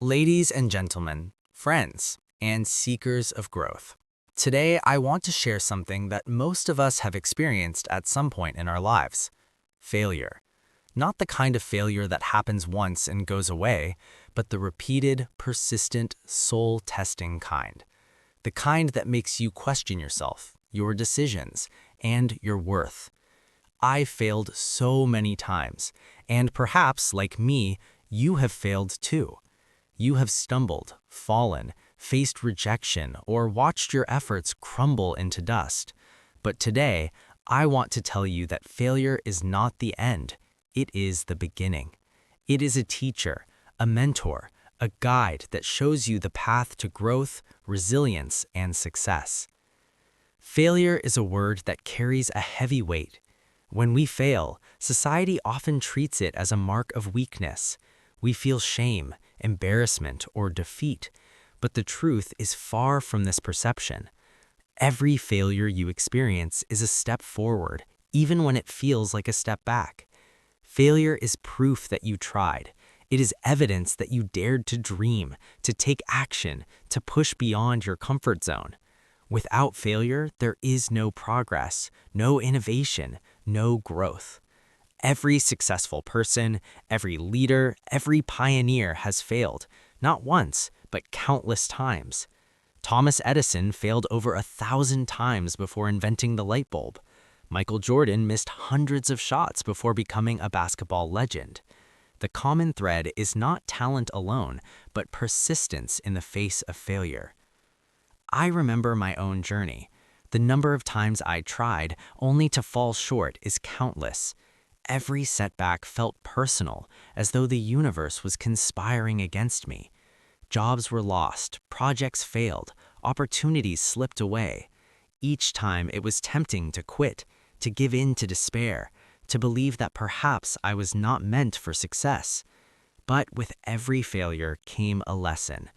Ladies and gentlemen, friends, and seekers of growth. Today, I want to share something that most of us have experienced at some point in our lives. Failure. Not the kind of failure that happens once and goes away, but the repeated, persistent, soul-testing kind. The kind that makes you question yourself, your decisions, and your worth. I failed so many times, and perhaps, like me, you have failed too. You have stumbled, fallen, faced rejection, or watched your efforts crumble into dust. But today, I want to tell you that failure is not the end. It is the beginning. It is a teacher, a mentor, a guide that shows you the path to growth, resilience, and success. Failure is a word that carries a heavy weight. When we fail, society often treats it as a mark of weakness. We feel shame, embarrassment, or defeat, but the truth is far from this perception. Every failure you experience is a step forward, even when it feels like a step back. Failure is proof that you tried. It is evidence that you dared to dream, to take action, to push beyond your comfort zone. Without failure, there is no progress, no innovation, no growth. Every successful person, every leader, every pioneer has failed, not once, but countless times. Thomas Edison failed over 1,000 times before inventing the light bulb. Michael Jordan missed hundreds of shots before becoming a basketball legend. The common thread is not talent alone, but persistence in the face of failure. I remember my own journey. The number of times I tried, only to fall short, is countless. Every setback felt personal, as though the universe was conspiring against me. Jobs were lost, projects failed, opportunities slipped away. Each time it was tempting to quit, to give in to despair, to believe that perhaps I was not meant for success. But with every failure came a lesson.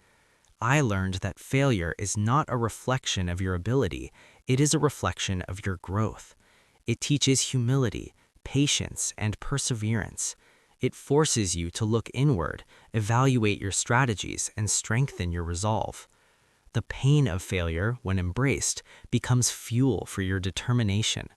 I learned that failure is not a reflection of your ability, it is a reflection of your growth. It teaches humility, patience, and perseverance. It forces you to look inward, evaluate your strategies, and strengthen your resolve. The pain of failure, when embraced, becomes fuel for your determination.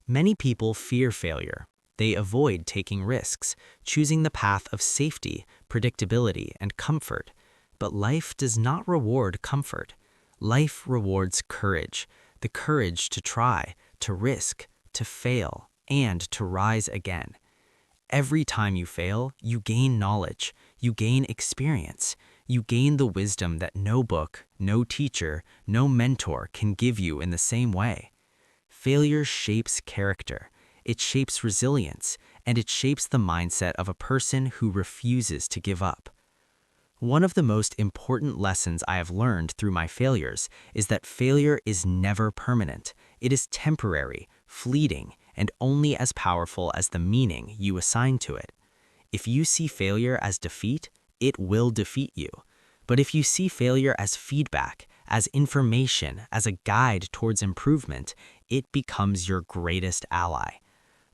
Many people fear failure. They avoid taking risks, choosing the path of safety, predictability, and comfort. But life does not reward comfort. Life rewards courage, the courage to try, to risk, to fail, and to rise again. Every time you fail, you gain knowledge, you gain experience, you gain the wisdom that no book, no teacher, no mentor can give you in the same way. Failure shapes character, it shapes resilience, and it shapes the mindset of a person who refuses to give up. One of the most important lessons I have learned through my failures is that failure is never permanent. It is temporary, fleeting, and only as powerful as the meaning you assign to it. If you see failure as defeat, it will defeat you. But if you see failure as feedback, as information, as a guide towards improvement, it becomes your greatest ally.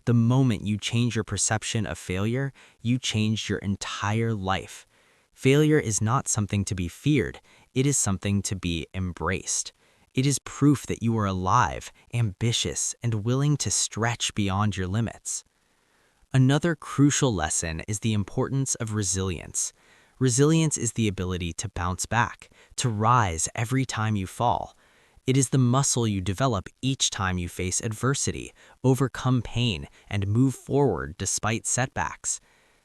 The moment you change your perception of failure, you change your entire life. Failure is not something to be feared, it is something to be embraced. It is proof that you are alive, ambitious, and willing to stretch beyond your limits. Another crucial lesson is the importance of resilience. Resilience is the ability to bounce back, to rise every time you fall. It is the muscle you develop each time you face adversity, overcome pain, and move forward despite setbacks.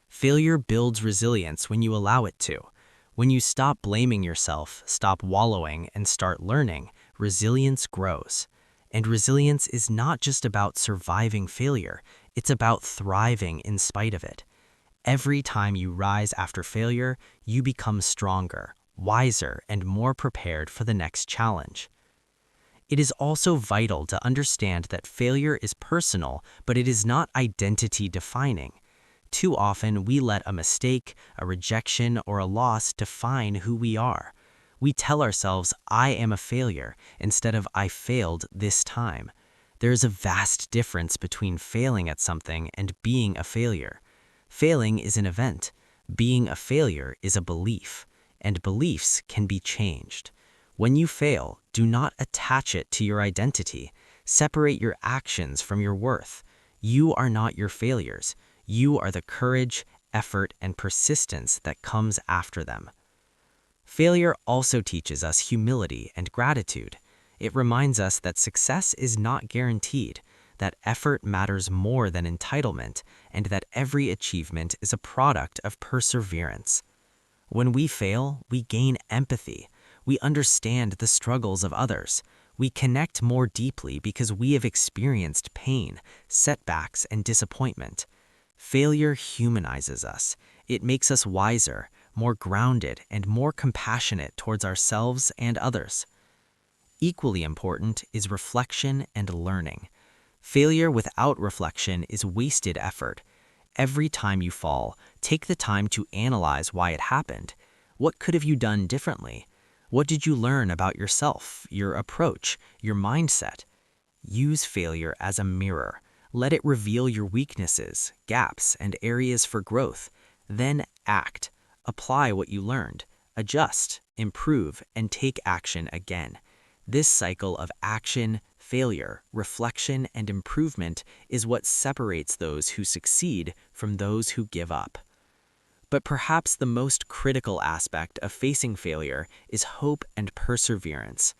Failure builds resilience when you allow it to. When you stop blaming yourself, stop wallowing, and start learning, resilience grows. And resilience is not just about surviving failure, it's about thriving in spite of it. Every time you rise after failure, you become stronger, wiser, and more prepared for the next challenge. It is also vital to understand that failure is personal, but it is not identity defining. Too often, we let a mistake, a rejection, or a loss define who we are. We tell ourselves, I am a failure, instead of I failed this time. There is a vast difference between failing at something and being a failure. Failing is an event. Being a failure is a belief, and beliefs can be changed. When you fail, do not attach it to your identity. Separate your actions from your worth. You are not your failures. You are the courage, effort, and persistence that comes after them. Failure also teaches us humility and gratitude. It reminds us that success is not guaranteed, that effort matters more than entitlement, and that every achievement is a product of perseverance. When we fail, we gain empathy. We understand the struggles of others. We connect more deeply because we have experienced pain, setbacks, and disappointment. Failure humanizes us. It makes us wiser, more grounded, and more compassionate towards ourselves and others. Equally important is reflection and learning. Failure without reflection is wasted effort. Every time you fall, take the time to analyze why it happened. What could have you done differently? What did you learn about yourself, your approach, your mindset? Use failure as a mirror. Let it reveal your weaknesses, gaps, and areas for growth. Then act. Apply what you learned. Adjust, improve, and take action again. This cycle of action, failure, reflection, and improvement is what separates those who succeed from those who give up. But perhaps the most critical aspect of facing failure is hope and perseverance.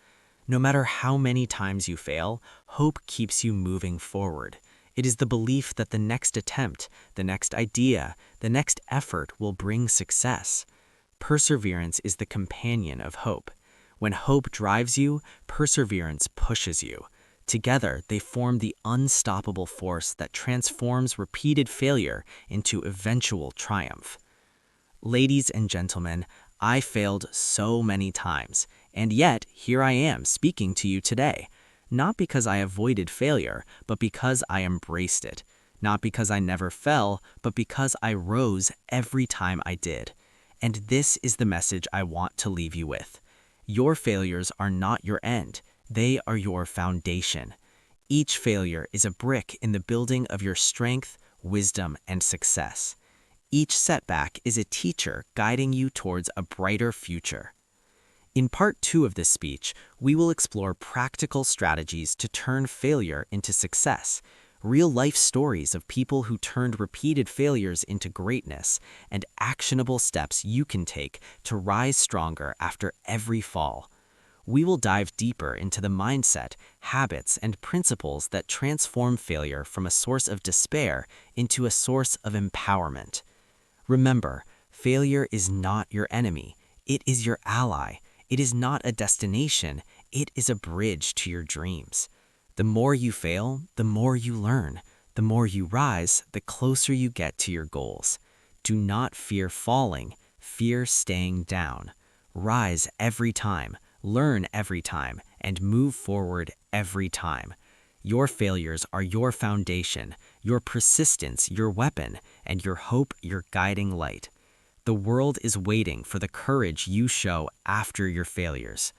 No matter how many times you fail, hope keeps you moving forward. It is the belief that the next attempt, the next idea, the next effort will bring success. Perseverance is the companion of hope. When hope drives you, perseverance pushes you. Together, they form the unstoppable force that transforms repeated failure into eventual triumph. Ladies and gentlemen, I failed so many times, and yet here I am speaking to you today. Not because I avoided failure, but because I embraced it. Not because I never fell, but because I rose every time I did. And this is the message I want to leave you with. Your failures are not your end. They are your foundation. Each failure is a brick in the building of your strength, wisdom, and success. Each setback is a teacher guiding you towards a brighter future. In part 2 of this speech, we will explore practical strategies to turn failure into success, real-life stories of people who turned repeated failures into greatness, and actionable steps you can take to rise stronger after every fall. We will dive deeper into the mindset, habits, and principles that transform failure from a source of despair into a source of empowerment. Remember, failure is not your enemy. It is your ally. It is not a destination. It is a bridge to your dreams. The more you fail, the more you learn. The more you rise, the closer you get to your goals. Do not fear falling. Fear staying down. Rise every time, learn every time, and move forward every time. Your failures are your foundation, your persistence your weapon, and your hope your guiding light. The world is waiting for the courage you show after your failures.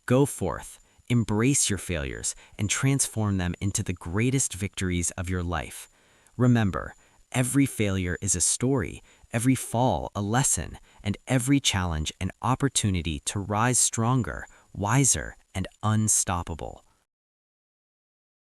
Go forth, embrace your failures, and transform them into the greatest victories of your life. Remember, every failure is a story, every fall a lesson, and every challenge an opportunity to rise stronger, wiser, and unstoppable.